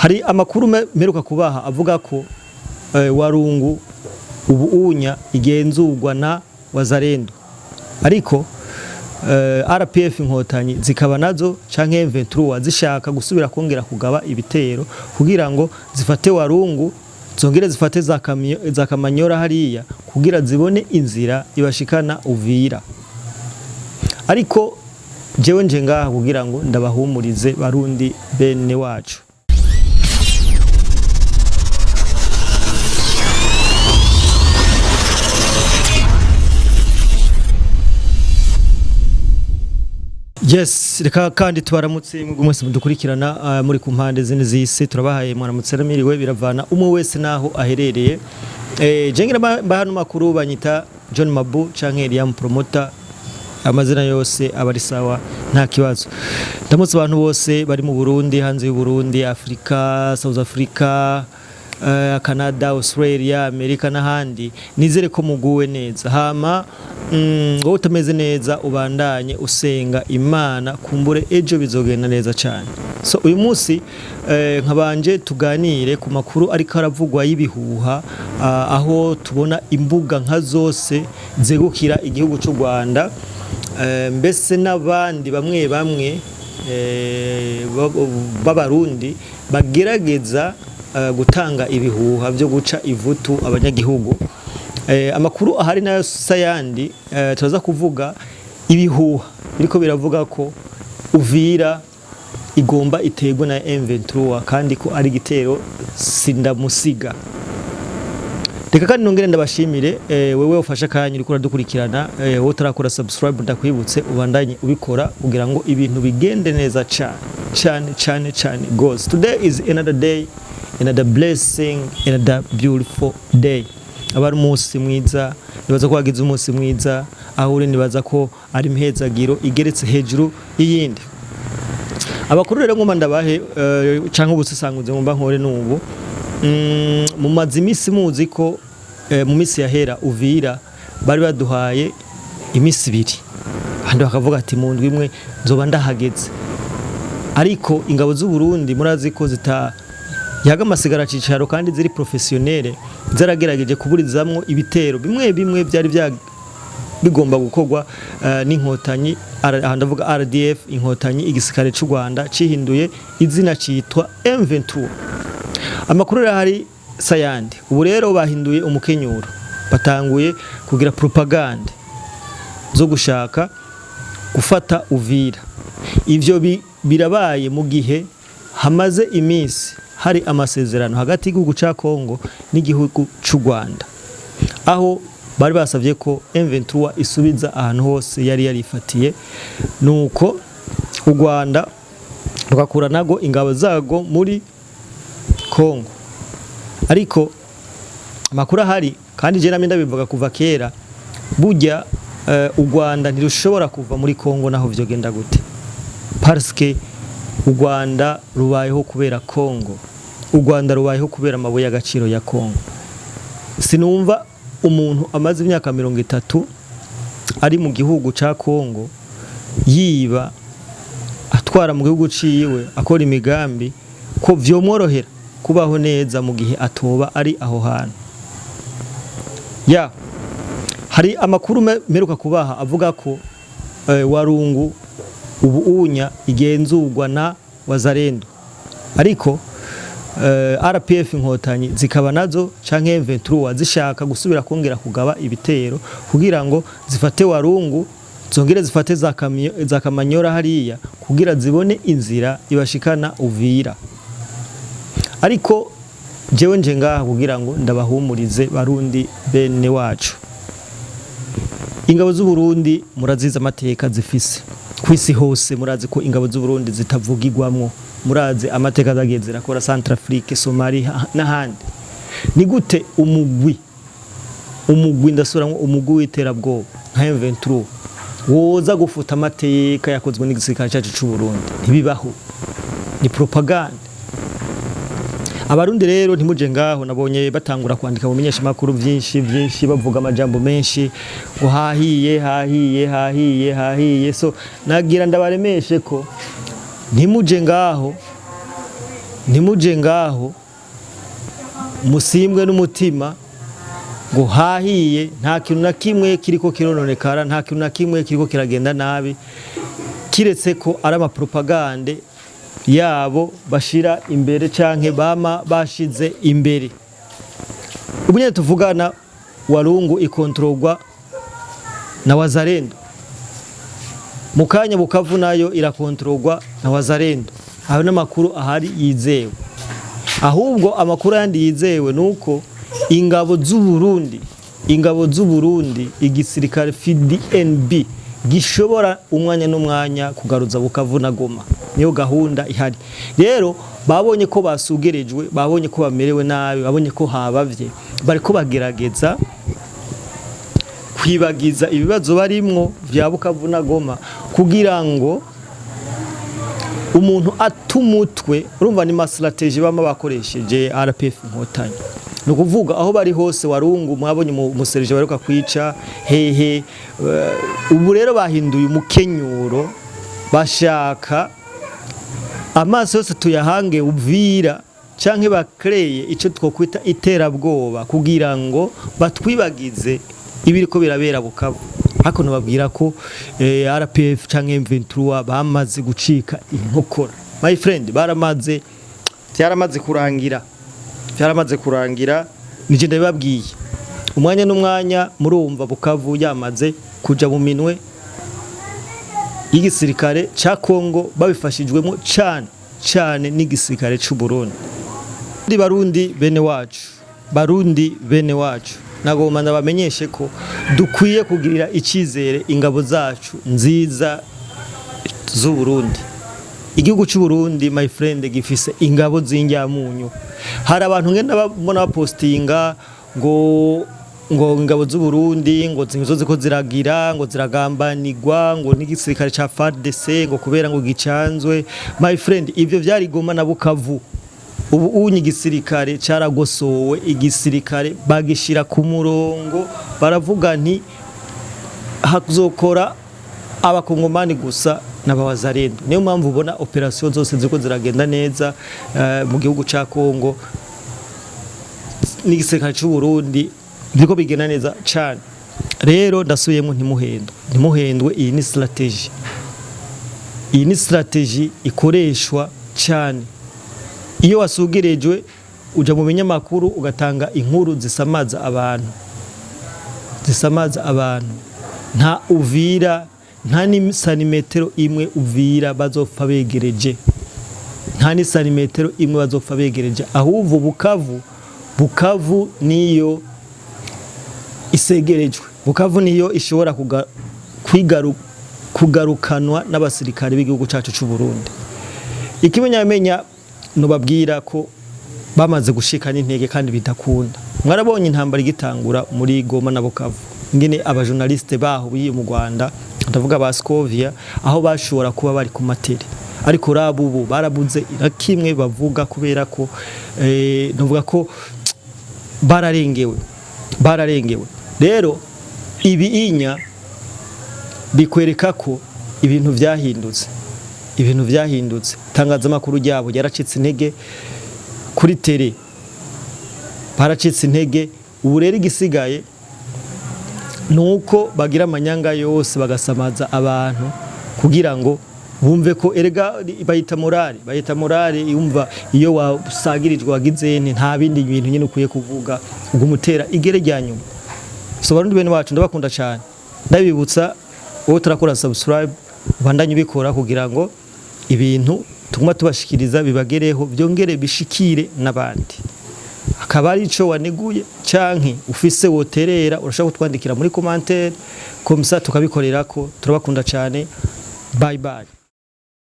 hari amakuru meruka kubaha avuga ko Warungu ubuunya igenzurwa na Wazalendo ariko RPF inkotanyi zikaba nazo canke M23 zishaka gusubira kongera kugaba ibitero kugira ngo zifate Warungu zongere zifate za Kamanyora hariya kugira zibone inzira ibashikana Uvira ariko jewe nje ngaha kugira ngo ndabahumurize barundi bene wacu. Yes, reka kandi twaramutse mwese mudukurikirana muri ku mpande zine z'isi turabahaye mwaramutse ramiriwe biravana umwe wese naho aherereye. Jengira bahano makuru banyita John Mabu canke Eliam Promoter amazina yose abari sawa nta kibazo. Ndamutse abantu bose bari mu Burundi, hanze y'u Burundi, Afrika, South Africa, Canada, Australia, America n'ahandi nizere ko muguwe neza. Hama ngo utameze neza ubandanye usenga Imana kumbure ejo bizogenda neza cyane. So uyu munsi nkabanje tuganire ku makuru ariko aravugwa y'ibihuha aho tubona imbuga nka zose zegukira igihugu cy'u Rwanda mbese n'abandi bamwe b'abarundi bagerageza gutanga ibihuha byo guca ivutu abanyagihugu. Amakuru ahari nayo sayandi turaza kuvuga ibihuha biriko biravuga ko Uvira igomba itegwa na M23 kandi ko ari gitero sindamusiga. Reka kandi nongere ndabashimire wewe ufasha kanyu uriko uradukurikirana wowe utarakora subscribe ndakwibutse ubandanye ubikora kugira ngo ibintu bigende neza cyane goes. Today is another day, another blessing, another beautiful day. Abari umunsi mwiza nibaza ko wagize umunsi mwiza aho uri nibaza ko ari mhezagiro igeretse hejuru y'iyindi. Abakuru rero ngoma ndabahe canke ubusesanguze ngomba nkore n'ubu mu mazimisi muzi ko mu misi yahera Uvira bari baduhaye imisi 2 kandi bakavuga ati mu ndwi imwe nzoba ndahageze ariko ingabo z'u Burundi murazi ko yaga amasigara cicaro kandi ziri professionnel zaragerageje kuburizamwo ibitero bimwe byari bigomba gukorwa n'inkotanyi ndavuga RDF inkotanyi igisikare cy'u Rwanda cihinduye izina citwa M23. Amakuru hari sayandi ubu rero bahinduye umukenyuro batanguye kugira propaganda zo gushaka gufata Uvira. Ivyo birabaye mu gihe hamaze imisi hari amasezerano hagati y'igihugu ca Kongo n'igihugu cy'u Rwanda aho bari basavye ko M23 isubiza ahantu hose yari yarifatiye nuko u Rwanda rugakura nago ingabo zago muri Kongo. Ariko amakuru ahari kandi je namye ndabivuga kuva kera burya u Rwanda ntirushobora kuva muri Kongo naho vyogenda gute parce que u Rwanda rubayeho kubera Kongo, u Rwanda rubayeho kubera amabuye y'agaciro ya Kongo. Sinumva umuntu amaze imyaka 30 ari mu gihugu ca Kongo yiba atwara mu gihugu ciwe akora imigambi ko vyomworohera kubaho neza mu gihe atoba ari aho hantu. Hari amakuru meruka kubaha avuga ko Warungu ubuunya igenzurwa na Wazalendo ariko RPF inkotanyi zikaba nazo canke M23 zishaka gusubira kongera kugaba ibitero kugira ngo zifate Warungu zongere zifate za Kamanyora hariya kugira zibone inzira ibashikana Uvira ariko jewe nje ngaha kugira ngo ndabahumurize barundi bene wacu. Ingabo z'u Burundi muraziza amateka zifise kwisi hose murazi ko ingabo z'u Burundi zitavugirwamwo murazi amateka zagezera kora Centrafrique, Somalia n'ahandi. Ni gute umugwi ndasuramwo umugwi w'iterabwoba nka M23 woza gufuta amateka yakozwe n'igisirikare cyacu cy'u Burundi? Ntibibaho, ni propaganda. Abarundi rero ntimuje ngaho nabonye batangura kwandika mu menyesha makuru byinshi bavuga amajambo menshi ngo hahiye so nagira ndabaremeshe ko ntimuje ngaho ntimuje ngaho musimbwe n'umutima ngo hahiye, nta kintu na kimwe kiriko kirononekara, nta kintu na kimwe kiriko kiragenda nabi, kiretse ko ari amapropagande yabo bashira imbere canke bama bashize imbere. Ubu nyene tuvugana Walungu ikontrolwa na Wazalendo, mukanya Bukavu nayo irakontrolwa na Wazalendo. Aho n'amakuru ahari yizewe, ahubwo amakuru yandi yizewe nuko ingabo z'u Burundi igisirikare FDNB gishobora umwanya n'umwanya kugaruza Bukavu na Goma. Niyo gahunda ihari. Rero babonye ko basugerejwe, babonye ko bamerewe nabi, babonye ko habavye, bariko bagerageza kwibagiza ibibazo barimwo vya Bukavu na Goma kugira ngo umuntu atumutwe. Urumva ni ma strategie bama bakoresheje RPF Inkotanyi, no kuvuga aho bari hose Walungu mwabonye umuserije baruka kwica hehe. Ubu rero bahinduye umukenyuro, bashaka amaso yose tuyahange Uvira canke bakreye ico twokwita iterabwoba kugira ngo batwibagize ibiriko birabera Bukavu. Hako nababwira ko RPF canke M23 bamaze gucika inkokora. My friend, byaramaze kurangira, nije ndababwiye. Umwanya n'umwanya murumva Bukavu yamaze kuja mu minwe y'igisirikare ca Kongo, babifashijwemo cyane n'igisirikare c'u Burundi. Barundi bene wacu, nagomba ndabamenyeshe ko dukwiye kugirira icizere ingabo zacu nziza z'u Burundi. Igihugu cy'u Burundi, my friend, gifise ingabo z'injyamunyu. Hari abantu ngenda babona postinga ngo ingabo z'u Burundi ngo ziko ziragira ngo ziragambanirwa ngo n'igisirikare ca FARDC ngo kubera ngo gicanzwe. My friend, ivyo vyari Goma na Bukavu. Ubu unyi gisirikare caragosowe, igisirikare bagishira ku murongo, baravuga nti hazokora abakongomani gusa n'abawazarendo. Niyo mpamvu ubona operation zose ziko ziragenda neza mu gihugu ca Kongo, n'igisirikare cy'u Burundi biriko bigenda neza cyane. Rero ndasubiyemo ntimuhendwe, iyi ni strategie ikoreshwa cyane. Iyo wasugerejwe uja mu binyamakuru ugatanga inkuru zisamaza abantu, nta Uvira, nta ni santimetero imwe Uvira bazopfa begereje, ahubwo Bukavu niyo isegerejwe. Bukavu niyo ishobora kugarukanwa n'abasirikare b'igihugu cyacu cy'u Burundi. Ikimenyamenya nubabwira ko bamaze gushikana intege kandi bidakunda. Mwarabonye intambara igitangura muri Goma na Bukavu, ngene abajournaliste baho biye mu Rwanda, ndavuga ba Scovia, aho bashobora kuba bari ku matere, ariko rabubu barabuze irakimwe bavuga kubera ko ndavuga ko bararengewe. Rero ibi bikwereka ko ibintu vyahindutse. Tangazamakuru ryabo yaracitse intege kuri tele, baracitse intege. Ubu rero igisigaye nuko bagira amanyanga yose bagasamaza abantu kugira ngo bumve ko erega bayita morale yumva iyo wasagirijwe wagize nta bindi bintu nyine ukuye kuvuga ugumutera igere ryanyuma. So Barundi bene wacu ndabakunda cyane, ndabibutsa wowe turakora subscribe, bandanye ubikora kugira ngo ibintu tuguma tubashikiriza bibagereho, byongere bishikire n'abandi. Akaba ari ico waneguye canke ufise woterera, urashaka kutwandikira muri commentaire, komisa tukabikorera ko. Turabakunda cyane. Bye bye.